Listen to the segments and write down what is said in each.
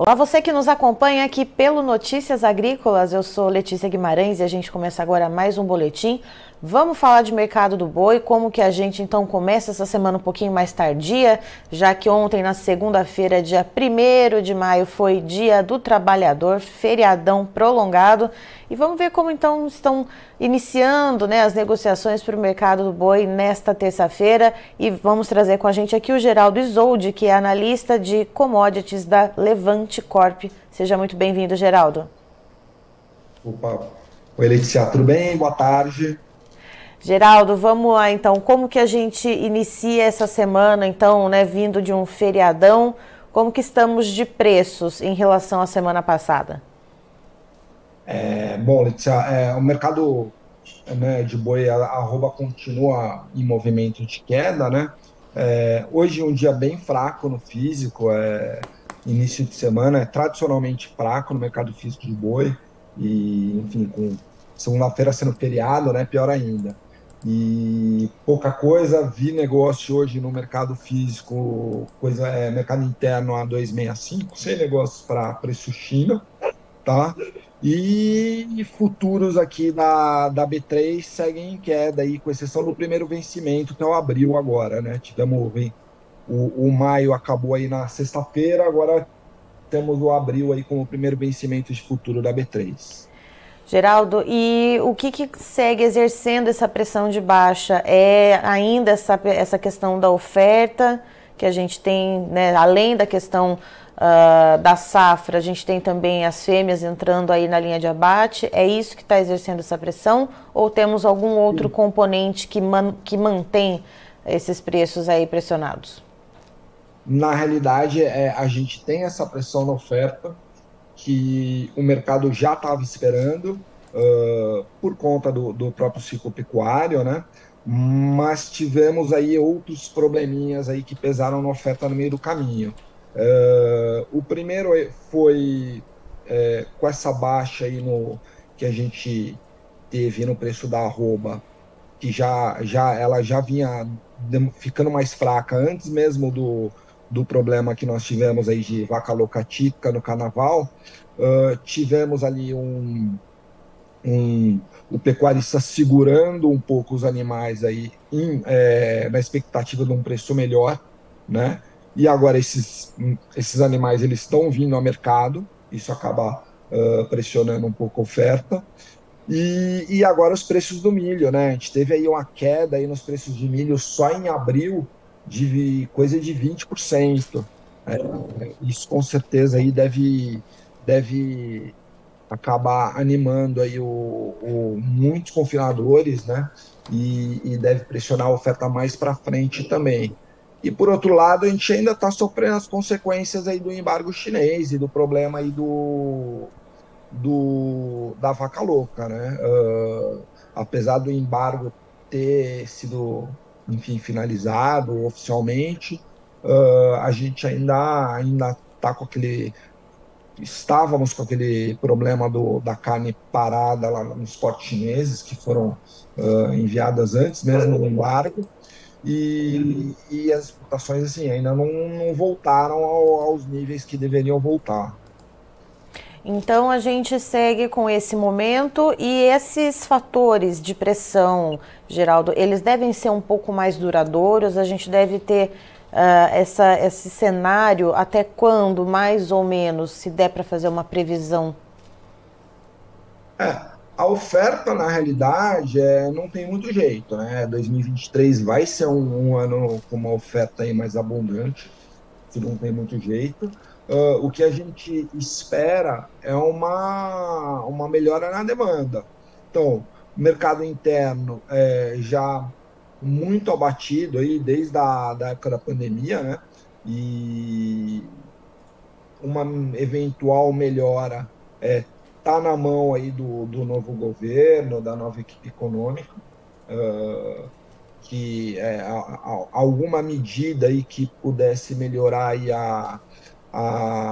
Olá, você que nos acompanha aqui pelo Notícias Agrícolas, eu sou Letícia Guimarães e a gente começa agora mais um boletim. Vamos falar de mercado do boi, como que a gente então começa essa semana um pouquinho mais tardia, já que ontem, na segunda-feira, dia 1º de maio, foi Dia do Trabalhador, feriadão prolongado. E vamos ver como então estão iniciando, as negociações para o mercado do boi nesta terça-feira. E vamos trazer com a gente aqui o Geraldo Isoldi, que é analista de commodities da Levante Corp. Seja muito bem-vindo, Geraldo. Opa, oi Letícia, tudo bem? Boa tarde. Geraldo, vamos lá então. Como que a gente inicia essa semana, então, vindo de um feriadão? Como que estamos de preços em relação à semana passada? Bom, Letícia, o mercado, né, de boi, a arroba continua em movimento de queda, né? Hoje é um dia bem fraco no físico, início de semana é tradicionalmente fraco no mercado físico de boi, e enfim, com segunda-feira sendo feriado, né, pior ainda. E pouca coisa, vi negócio hoje no mercado físico, mercado interno a 265, sem negócios para preço China, tá? E futuros aqui da B3 seguem em queda aí, com exceção do primeiro vencimento, que é o abril agora, né? Tivemos o maio acabou aí na sexta-feira, agora temos o abril aí como o primeiro vencimento de futuro da B3. Geraldo, e o que segue exercendo essa pressão de baixa? É ainda essa questão da oferta que a gente tem, além da questão da safra, a gente tem também as fêmeas entrando aí na linha de abate. É isso que está exercendo essa pressão? Ou temos algum outro componente que mantém esses preços aí pressionados? Na realidade, a gente tem essa pressão na oferta que o mercado já estava esperando, por conta do próprio ciclo pecuário, né? Mas tivemos aí outros probleminhas aí que pesaram na oferta no meio do caminho. O primeiro foi com essa baixa aí que a gente teve no preço da arroba, que ela já vinha ficando mais fraca antes mesmo do problema que nós tivemos aí de vaca louca típica no carnaval. Tivemos ali o pecuarista segurando um pouco os animais aí na expectativa de um preço melhor, né? E agora esses animais eles estão vindo ao mercado, isso acaba pressionando um pouco a oferta. E agora os preços do milho, né? A gente teve aí uma queda aí nos preços de milho só em abril de coisa de 20%. É, isso com certeza aí deve acabar animando aí muitos confinadores, né? E deve pressionar a oferta mais para frente também. E por outro lado, a gente ainda está sofrendo as consequências aí do embargo chinês e do problema aí da vaca louca, né? Apesar do embargo ter sido, enfim, finalizado oficialmente, a gente ainda está com aquele estávamos com aquele problema da carne parada lá nos portos chineses, que foram enviadas antes mesmo do embargo, e as exportações assim, ainda não voltaram aos níveis que deveriam voltar. Então a gente segue com esse momento e esses fatores de pressão, Geraldo, eles devem ser um pouco mais duradouros. A gente deve ter esse cenário até quando, mais ou menos, se der para fazer uma previsão? A oferta, na realidade, não tem muito jeito, né? 2023 vai ser um ano com uma oferta aí mais abundante, isso não tem muito jeito. O que a gente espera é uma melhora na demanda. Então, o mercado interno já muito abatido aí desde da época da pandemia, né? E uma eventual melhora tá na mão aí do novo governo, da nova equipe econômica, que alguma medida aí que pudesse melhorar aí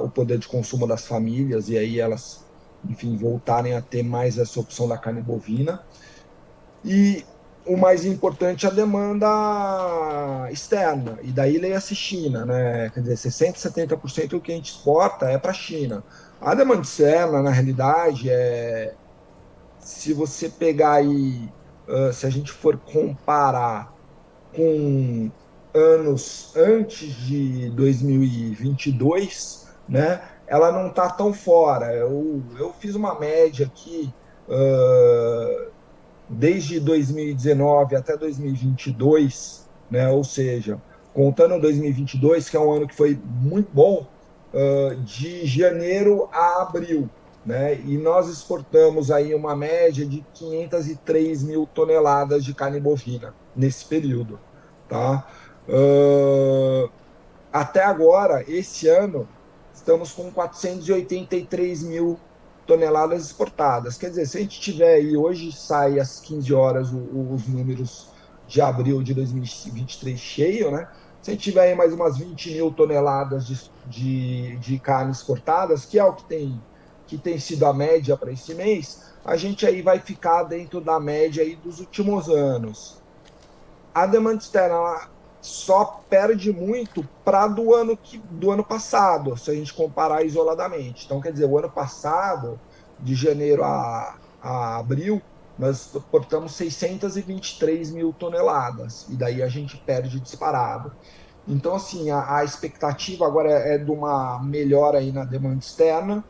o poder de consumo das famílias e aí elas, enfim, voltarem a ter mais essa opção da carne bovina. E o mais importante é a demanda externa, e daí leia-se China, né? Quer dizer, 60%, 70% do que a gente exporta é para a China. A demanda externa, na realidade, se você pegar aí, se a gente for comparar com anos antes de 2022, né, ela não está tão fora. Eu fiz uma média aqui, desde 2019 até 2022, né, ou seja, contando 2022, que é um ano que foi muito bom, de janeiro a abril, né? E nós exportamos aí uma média de 503 mil toneladas de carne bovina nesse período, tá? Até agora, esse ano, estamos com 483 mil toneladas exportadas. Quer dizer, se a gente tiver aí, hoje sai às 15 horas os números de abril de 2023 cheio, né? Se a gente tiver aí mais umas 20 mil toneladas de carne exportadas, que é o que tem sido a média para esse mês, a gente aí vai ficar dentro da média aí dos últimos anos. A demanda externa só perde muito para do ano passado, se a gente comparar isoladamente. Então, quer dizer, o ano passado, de janeiro a abril, nós exportamos 623 mil toneladas, e daí a gente perde disparado. Então, assim, a expectativa agora é de uma melhora aí na demanda externa.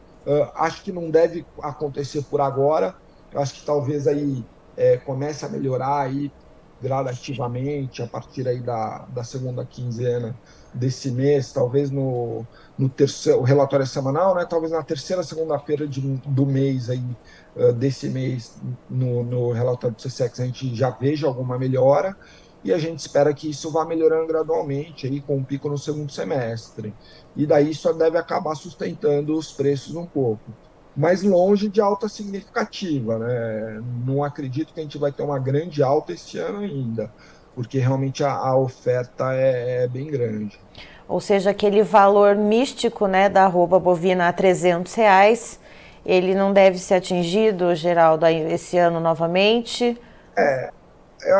Acho que não deve acontecer por agora. Eu acho que talvez aí comece a melhorar aí gradativamente a partir aí da segunda quinzena desse mês, talvez no terceiro, o relatório é semanal, né? Talvez na terceira segunda-feira do mês aí, desse mês, no relatório do CSEX, a gente já veja alguma melhora, e a gente espera que isso vá melhorando gradualmente, aí, com um pico no segundo semestre. E daí isso deve acabar sustentando os preços um pouco. Mas longe de alta significativa, né? Não acredito que a gente vai ter uma grande alta este ano ainda, porque realmente a oferta é bem grande. Ou seja, aquele valor místico, né, da arroba bovina a R$ 300, ele não deve ser atingido, Geraldo, esse ano novamente? Eu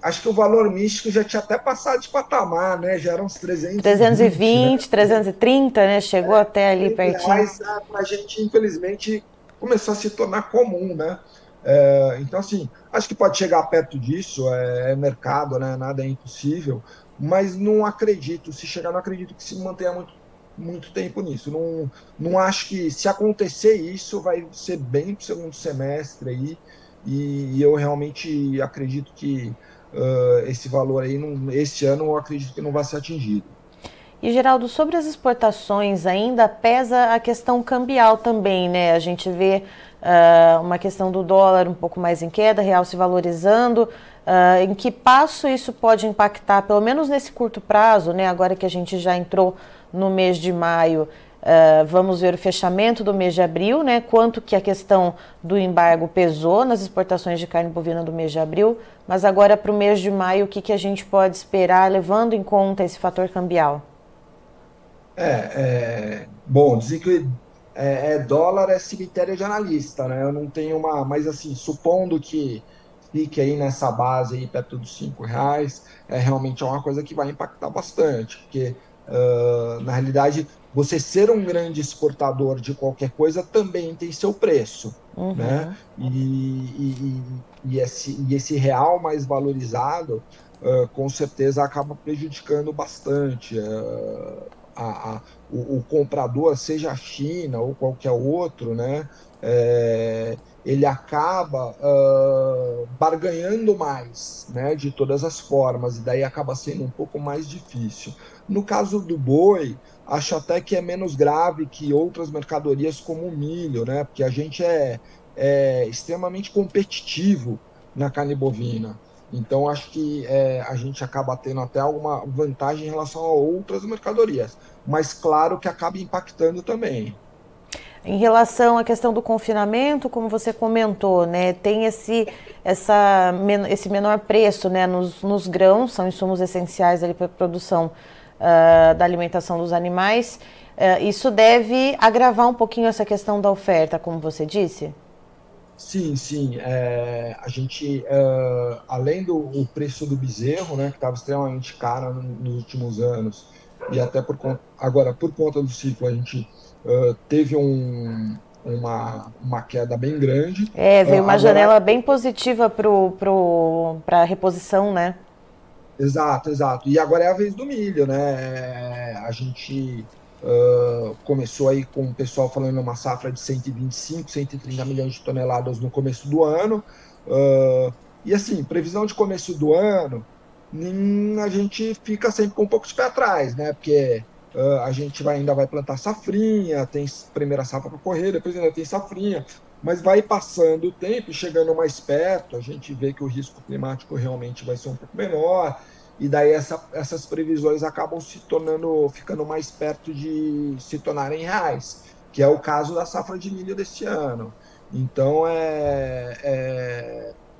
acho que o valor místico já tinha até passado de patamar, né? Já eram uns 320, né? 320, 330, né? Chegou até ali pertinho. R$ 300 para a gente, infelizmente, começou a se tornar comum, né? Então, assim, acho que pode chegar perto disso, é mercado, né? Nada é impossível, mas não acredito, se chegar, não acredito que se mantenha muito tempo nisso. Não acho que, se acontecer isso, vai ser bem para o segundo semestre aí, e eu realmente acredito que esse valor aí, esse ano, eu acredito que não vai ser atingido. E, Geraldo, sobre as exportações ainda pesa a questão cambial também, né? A gente vê uma questão do dólar um pouco mais em queda, real se valorizando. Em que passo isso pode impactar, pelo menos nesse curto prazo, né? Agora que a gente já entrou no mês de maio, vamos ver o fechamento do mês de abril, né? Quanto que a questão do embargo pesou nas exportações de carne bovina do mês de abril, mas agora para o mês de maio, o que a gente pode esperar, levando em conta esse fator cambial? Bom, dizer que dólar é cemitério de analista, né? Eu não tenho uma, mas assim, supondo que fique aí nessa base aí perto dos R$ 5, realmente é uma coisa que vai impactar bastante, porque na realidade você ser um grande exportador de qualquer coisa também tem seu preço, né? Uhum. E esse real mais valorizado, com certeza acaba prejudicando bastante. O comprador, seja a China ou qualquer outro, né, ele acaba barganhando mais, né, de todas as formas, e daí acaba sendo um pouco mais difícil. No caso do boi, acho até que é menos grave que outras mercadorias como o milho, né, porque a gente é extremamente competitivo na carne bovina. Então, acho que a gente acaba tendo até alguma vantagem em relação a outras mercadorias, mas claro que acaba impactando também. Em relação à questão do confinamento, como você comentou, né, tem esse menor preço, né, nos grãos, são insumos essenciais para a produção da alimentação dos animais. Isso deve agravar um pouquinho essa questão da oferta, como você disse? Sim, sim. A gente, além do o preço do bezerro, né, que estava extremamente caro nos últimos anos, e até agora, por conta do ciclo, a gente teve uma queda bem grande. Veio uma Agora, janela bem positiva para reposição, né? exato, exato. E agora é a vez do milho, né? A gente começou aí com o pessoal falando uma safra de 125, 130 milhões de toneladas no começo do ano. E assim, previsão de começo do ano, a gente fica sempre com um pouco de pé atrás, né? Porque a gente ainda vai plantar safrinha, tem primeira safra para correr, depois ainda tem safrinha, mas vai passando o tempo e chegando mais perto, a gente vê que o risco climático realmente vai ser um pouco menor, e daí essas previsões acabam ficando mais perto de se tornarem reais, que é o caso da safra de milho deste ano. Então,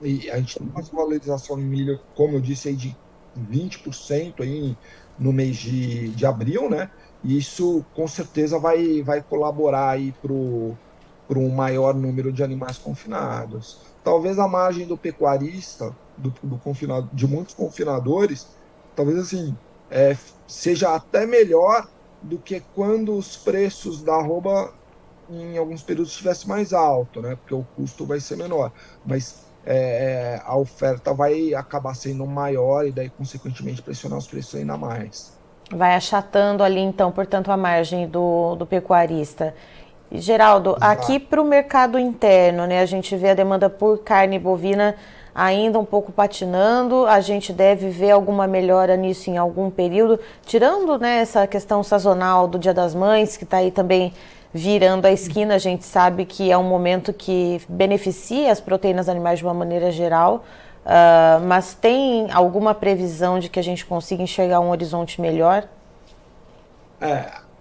e a gente tem uma valorização em milho, como eu disse, aí de 20% aí no mês de abril, né? E isso com certeza vai colaborar aí para um maior número de animais confinados. Talvez a margem do pecuarista, do confinado, de muitos confinadores, talvez assim, seja até melhor do que quando os preços da arroba em alguns períodos estivesse mais alto, né? Porque o custo vai ser menor. Mas a oferta vai acabar sendo maior e daí, consequentemente, pressionar os preços ainda mais. Vai achatando ali, então, portanto, a margem do pecuarista. E, Geraldo, aqui Exato. para o mercado interno, né, a gente vê a demanda por carne bovina ainda um pouco patinando, a gente deve ver alguma melhora nisso em algum período, tirando, né, essa questão sazonal do Dia das Mães, que está aí também virando a esquina, a gente sabe que é um momento que beneficia as proteínas animais de uma maneira geral, mas tem alguma previsão de que a gente consiga enxergar um horizonte melhor?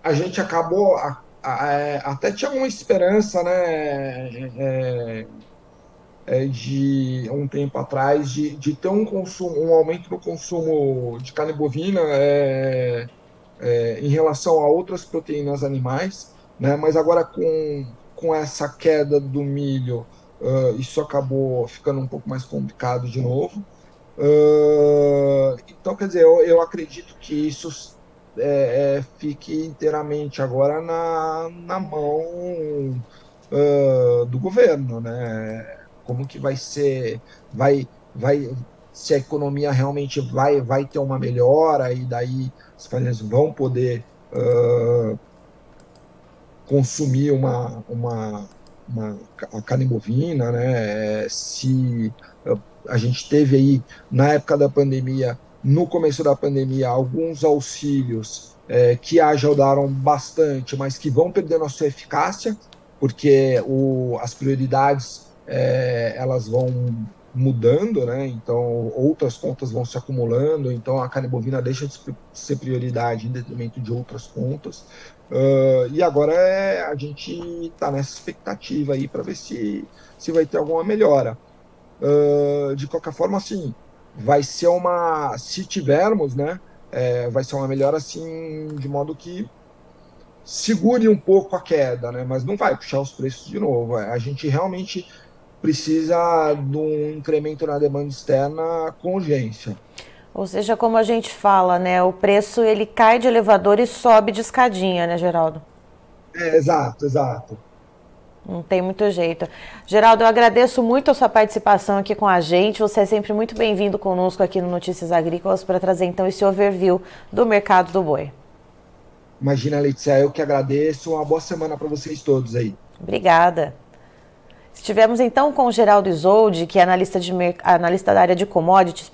A gente acabou, até tinha uma esperança, né, de um tempo atrás, de ter um aumento no consumo de carne bovina em relação a outras proteínas animais, né? Mas agora com essa queda do milho, isso acabou ficando um pouco mais complicado de novo. Então, quer dizer, eu acredito que isso fique inteiramente agora na mão do governo, né? Como que vai ser, vai, se a economia realmente vai ter uma melhora e daí as famílias vão poder consumir a carne bovina, né? Se a gente teve aí, na época da pandemia, no começo da pandemia, alguns auxílios que ajudaram bastante, mas que vão perdendo a sua eficácia, porque as prioridades elas vão mudando, né? Então outras contas vão se acumulando, então a carne bovina deixa de ser prioridade em detrimento de outras contas. E agora a gente está nessa expectativa aí para ver se vai ter alguma melhora. De qualquer forma, assim, vai ser se tivermos, né, vai ser uma melhora assim, de modo que segure um pouco a queda, né, mas não vai puxar os preços de novo. A gente realmente precisa de um incremento na demanda externa com urgência. Ou seja, como a gente fala, né, o preço ele cai de elevador e sobe de escadinha, né, Geraldo? Exato, exato. Não tem muito jeito. Geraldo, eu agradeço muito a sua participação aqui com a gente. Você é sempre muito bem-vindo conosco aqui no Notícias Agrícolas para trazer então esse overview do mercado do boi. Imagina, Letícia, eu que agradeço. Uma boa semana para vocês todos aí. Obrigada. Estivemos então com o Geraldo Isoldi, que é analista da área de commodities,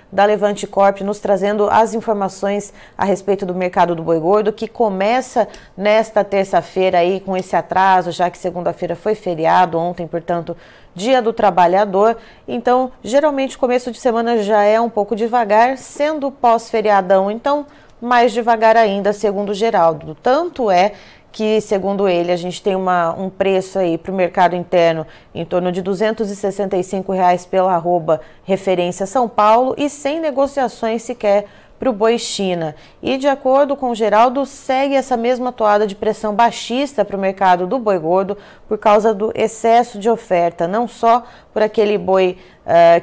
da Levante Corp, nos trazendo as informações a respeito do mercado do boi gordo, que começa nesta terça-feira aí com esse atraso, já que segunda-feira foi feriado, ontem, portanto, Dia do Trabalhador. Então, geralmente, o começo de semana já é um pouco devagar, sendo pós-feriadão, então, mais devagar ainda, segundo o Geraldo. Tanto é que, segundo ele, a gente tem um preço aí para o mercado interno em torno de R$ 265 pela arroba referência São Paulo e sem negociações sequer para o boi China. E de acordo com o Geraldo, segue essa mesma toada de pressão baixista para o mercado do boi gordo por causa do excesso de oferta, não só por aquele boi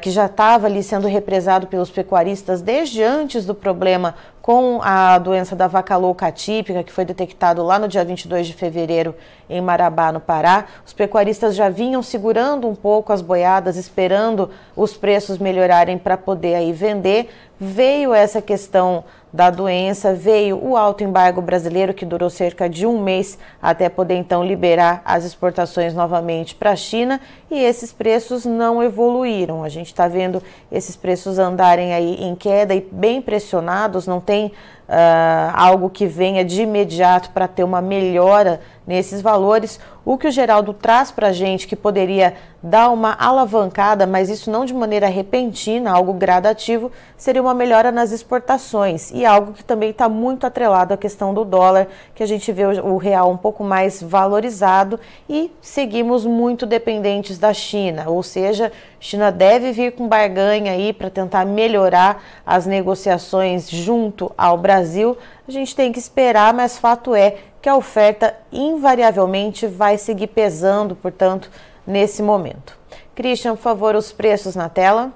que já estava ali sendo represado pelos pecuaristas desde antes do problema com a doença da vaca louca atípica, que foi detectado lá no dia 22 de fevereiro em Marabá, no Pará. Os pecuaristas já vinham segurando um pouco as boiadas, esperando os preços melhorarem para poder aí vender. Veio essa questão da doença, veio o alto embargo brasileiro, que durou cerca de um mês até poder então liberar as exportações novamente para a China, e esses preços não evoluíram. A gente está vendo esses preços andarem aí em queda e bem pressionados, não tem algo que venha de imediato para ter uma melhora nesses valores. O que o Geraldo traz para a gente, que poderia dar uma alavancada, mas isso não de maneira repentina, algo gradativo, seria uma melhora nas exportações, e algo que também está muito atrelado à questão do dólar, que a gente vê o real um pouco mais valorizado, e seguimos muito dependentes da China, ou seja, China deve vir com barganha aí para tentar melhorar as negociações junto ao Brasil. A gente tem que esperar, mas fato é que a oferta invariavelmente vai seguir pesando, portanto, nesse momento. Christian, por favor, os preços na tela.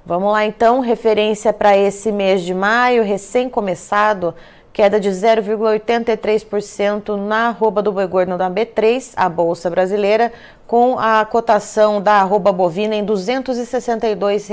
Vamos lá então, referência para esse mês de maio, recém-começado, queda de 0,83% na arroba do boi gordo da B3, a Bolsa Brasileira, com a cotação da arroba bovina em R$ 262.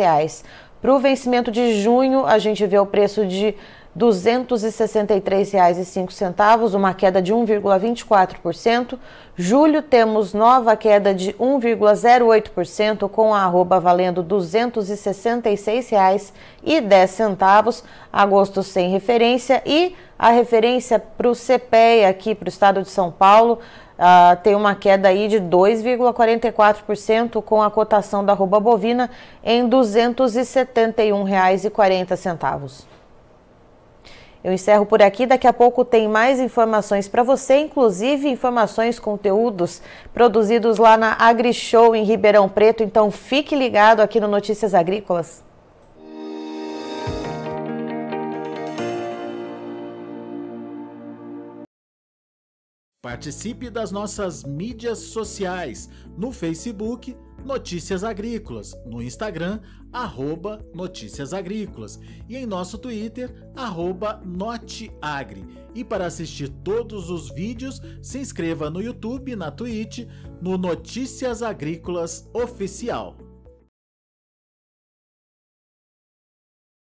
Para o vencimento de junho, a gente vê o preço de R$ 263,05, uma queda de 1,24%. Julho temos nova queda de 1,08%, com a arroba valendo R$ 266,10. Agosto sem referência, e a referência para o CPEA aqui para o estado de São Paulo tem uma queda aí de 2,44%, com a cotação da arroba bovina em R$ 271,40. Eu encerro por aqui, daqui a pouco tem mais informações para você, inclusive informações, conteúdos produzidos lá na AgriShow em Ribeirão Preto, então fique ligado aqui no Notícias Agrícolas. Participe das nossas mídias sociais, no Facebook, Notícias Agrícolas, no Instagram, @Notícias Agrícolas, e em nosso Twitter, @NoteAgri. E para assistir todos os vídeos, se inscreva no YouTube, na Twitch, no Notícias Agrícolas Oficial.